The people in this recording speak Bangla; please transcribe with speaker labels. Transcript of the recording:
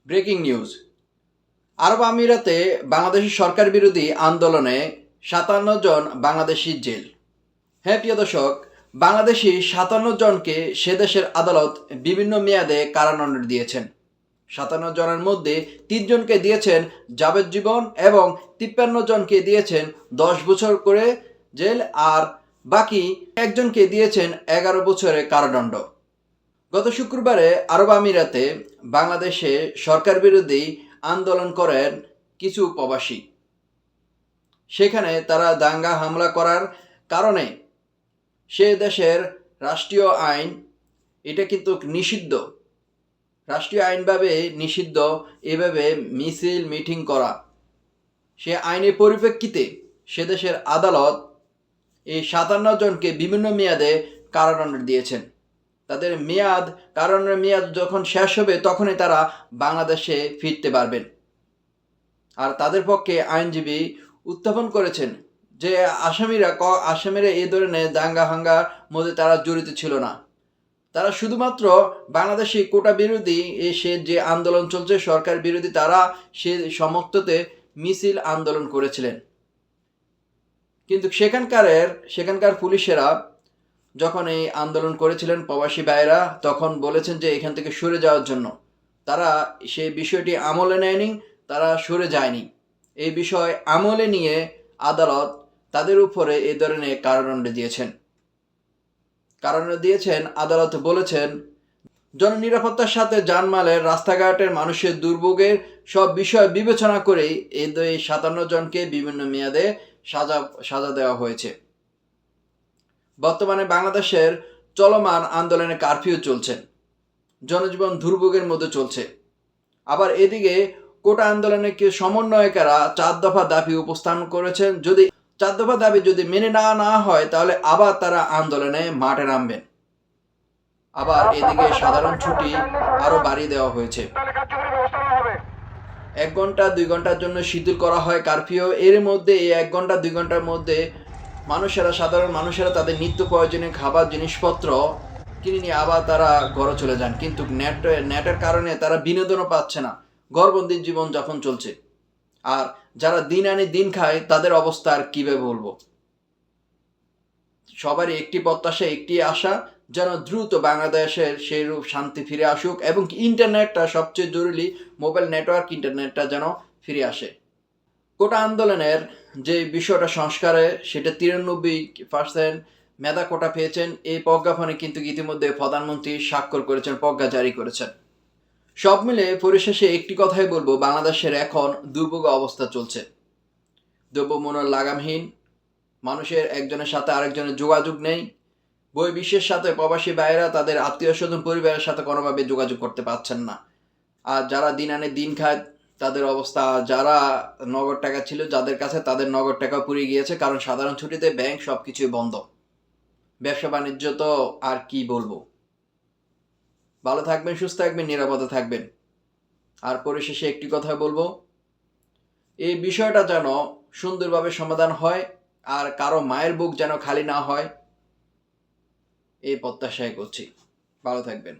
Speaker 1: Breaking news. আরব আমিরাতে বাংলাদেশের সরকার বিরোধী আন্দোলনে ৫৭ জন বাংলাদেশি জেল। হ্যাঁ প্রিয় দর্শক, বাংলাদেশি ৫৭ জনকে সে দেশের আদালত বিভিন্ন মেয়াদে কারাদণ্ড দিয়েছেন। ৫৭ জনের মধ্যে ৩ জনকে দিয়েছেন যাবজ্জীবন এবং ৫৩ জনকে দিয়েছেন ১০ বছর করে জেল, আর বাকি একজনকে দিয়েছেন ১১ বছরের কারাদণ্ড। গত শুক্রবারে আরব আমিরাতে বাংলাদেশে সরকার বিরোধী আন্দোলন করেন কিছু প্রবাসী। সেখানে তারা দাঙ্গা হামলা করার কারণে সে দেশের রাষ্ট্রীয় আইন এটা কিন্তু নিষিদ্ধ, রাষ্ট্রীয় আইনভাবে নিষিদ্ধ এভাবে মিছিল মিটিং করা। সে আইনের পরিপ্রেক্ষিতে সে দেশের আদালত এই ৫৭ জনকে বিভিন্ন মেয়াদে কারাদণ্ড দিয়েছেন। তাদের কারাদণ্ডের মেয়াদ যখন শেষ হবে তখনই তারা বাংলাদেশে ফিরতে পারবেন। আর তাদের পক্ষে আইনজীবী উত্থাপন করেছেন যে আসামিরা এই ধরনের দাঙ্গা হাঙ্গার মধ্যে তারা জড়িত ছিল না। তারা শুধুমাত্র বাংলাদেশি কোটা বিরোধী সে যে আন্দোলন চলছে সরকার বিরোধী, তারা সে সমর্থতে মিছিল আন্দোলন করেছিলেন। কিন্তু সেখানকার পুলিশেরা যখন এই আন্দোলন করেছিলেন প্রবাসী ভাইয়েরা, তখন বলেছেন যে এখান থেকে সরে যাওয়ার জন্য। তারা সেই বিষয়টি আমলে নেয়নি, তারা সরে যায়নি। এই বিষয় আমলে নিয়ে আদালত তাদের উপরে এই ধরনের কারাদণ্ড দিয়েছেন। আদালত বলেছেন জননিরাপত্তার সাথে জানমালের, রাস্তাঘাটের মানুষের দুর্ভোগের সব বিষয় বিবেচনা করেই এই ৫৭ জনকে বিভিন্ন মেয়াদে সাজা দেওয়া হয়েছে। বর্তমানে বাংলাদেশের চলমান আন্দোলনে কারফিউ চলছে, জনজীবন দুর্ভোগের মধ্যে চলছে। আবার এদিকে কোটা আন্দোলনে সমন্বয়কেরা ৪ দফা দাবি উপস্থাপন করেছেন। যদি ৪ দফা দাবি যদি মেনে না হয় তাহলে আবার তারা আন্দোলনে মাঠে নামবেন। আবার এদিকে সাধারণ ছুটি আরো বাড়িয়ে দেওয়া হয়েছে। ১ ঘন্টা ২ ঘন্টার জন্য শিথিল করা হয় কারফিউ। এর মধ্যে এই ১ ঘন্টা ২ ঘন্টার মধ্যে সাধারণ মানুষেরা তাদের নিত্য প্রয়োজনীয় খাবার জিনিসপত্র কিনে নিয়ে আবার তারা ঘরে চলে যান। কিন্তু নেটের কারণে তারা বিনোদনও পাচ্ছে না, ঘরবন্দির জীবন যাপন চলছে। আর যারা দিন আনি দিন খায় তাদের অবস্থা আর কীভাবে বলবো। সবারই একটি প্রত্যাশা, একটি আশা, যেন দ্রুত বাংলাদেশের সেই রূপ শান্তি ফিরে আসুক এবং ইন্টারনেটটা সবচেয়ে জরুরি, মোবাইল নেটওয়ার্ক ইন্টারনেটটা যেন ফিরে আসে। কোটা আন্দোলনের যে বিষয়টা সংস্কারে, সেটা ৯৩% মেধা কোটা পেয়েছেন। এই প্রজ্ঞাপনে কিন্তু ইতিমধ্যে প্রধানমন্ত্রী স্বাক্ষর করেছেন, প্রজ্ঞা জারি করেছেন। সব মিলে পরিশেষে একটি কথাই বলবো, বাংলাদেশের এখন দুর্ভোগ অবস্থা চলছে। দ্রব্যমূল্য লাগামহীন, মানুষের একজনের সাথে আরেকজনের যোগাযোগ নেই। বহির্বিশ্বের সাথে প্রবাসী ভাইয়েরা তাদের আত্মীয় স্বজন পরিবারের সাথে কোনোভাবে যোগাযোগ করতে পারছেন না। আর যারা দিন আনে দিন খায় তাদের অবস্থা, যারা নগদ টাকা ছিল যাদের কাছে, তাদের নগদ টাকা পুড়ে গিয়েছে, কারণ সাধারণ ছুটিতে ব্যাংক সব কিছুই বন্ধ। ব্যবসা বাণিজ্য তো আর কি বলবো। ভালো থাকবেন, সুস্থ থাকবেন, নিরাপদে থাকবেন। আর পরিশেষে একটি কথা বলবো, এই বিষয়টা যেন সুন্দরভাবে সমাধান হয় আর কারো মায়ের বুক যেন খালি না হয়, এই প্রত্যাশাই করছি। ভালো থাকবেন।